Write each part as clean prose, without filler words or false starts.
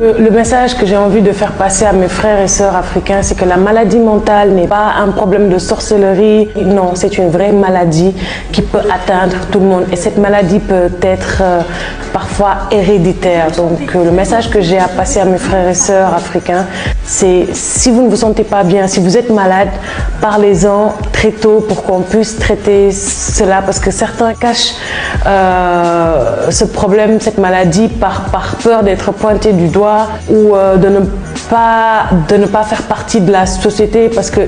Le message que j'ai envie de faire passer à mes frères et sœurs africains, c'est que la maladie mentale n'est pas un problème de sorcellerie. Non, c'est une vraie maladie qui peut atteindre tout le monde. Et cette maladie peut être parfois héréditaire. Donc le message que j'ai à passer à mes frères et sœurs africains, c'est si vous ne vous sentez pas bien, si vous êtes malade, parlez-en très tôt pour qu'on puisse traiter cela. Parce que certains cachent ce problème, cette maladie, par peur d'être pointé du doigt ou de ne pas faire partie de la société, parce que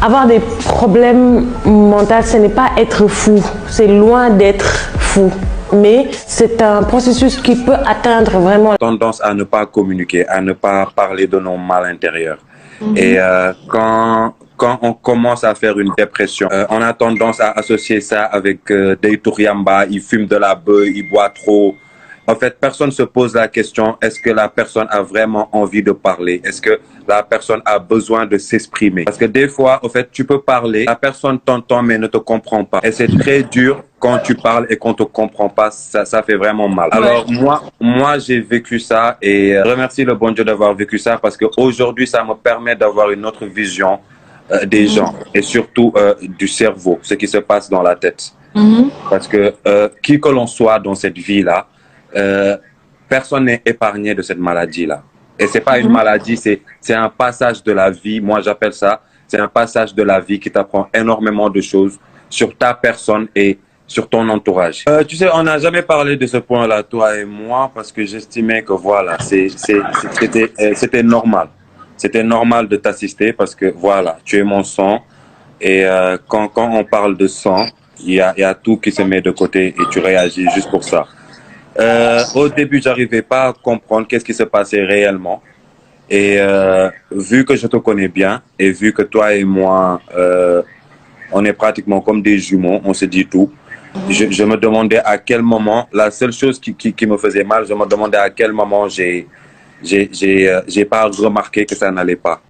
avoir des problèmes mentaux, ce n'est pas être fou, c'est loin d'être fou. Mais c'est un processus qui peut atteindre vraiment. Tendance à ne pas communiquer, à ne pas parler de nos mal intérieurs. Et quand on commence à faire une dépression, on a tendance à associer ça avec des touriamba, il fume de la beuh, il boit trop. En fait, personne se pose la question, est-ce que la personne a vraiment envie de parler? Est-ce que la personne a besoin de s'exprimer? Parce que des fois, en fait, tu peux parler, la personne t'entend mais ne te comprend pas. Et c'est très dur quand tu parles et qu'on te comprend pas, ça fait vraiment mal. Alors moi j'ai vécu ça et remercie le bon Dieu d'avoir vécu ça, parce qu'aujourd'hui, ça me permet d'avoir une autre vision des gens et surtout du cerveau, ce qui se passe dans la tête. Parce que qui que l'on soit dans cette vie-là, personne n'est épargné de cette maladie-là. Et c'est pas une maladie, c'est un passage de la vie. Moi, j'appelle ça, c'est un passage de la vie qui t'apprend énormément de choses sur ta personne et sur ton entourage. Tu sais, on n'a jamais parlé de ce point-là, toi et moi, parce que j'estimais que voilà, c'était normal. C'était normal de t'assister parce que voilà, tu es mon sang. Et quand on parle de sang, il y a tout qui se met de côté et tu réagis juste pour ça. Au début, j'arrivais pas à comprendre qu'est-ce qui se passait réellement. Et vu que je te connais bien et vu que toi et moi, on est pratiquement comme des jumeaux, on se dit tout. Je me demandais à quel moment, la seule chose qui me faisait mal, je me demandais à quel moment j'ai pas remarqué que ça n'allait pas.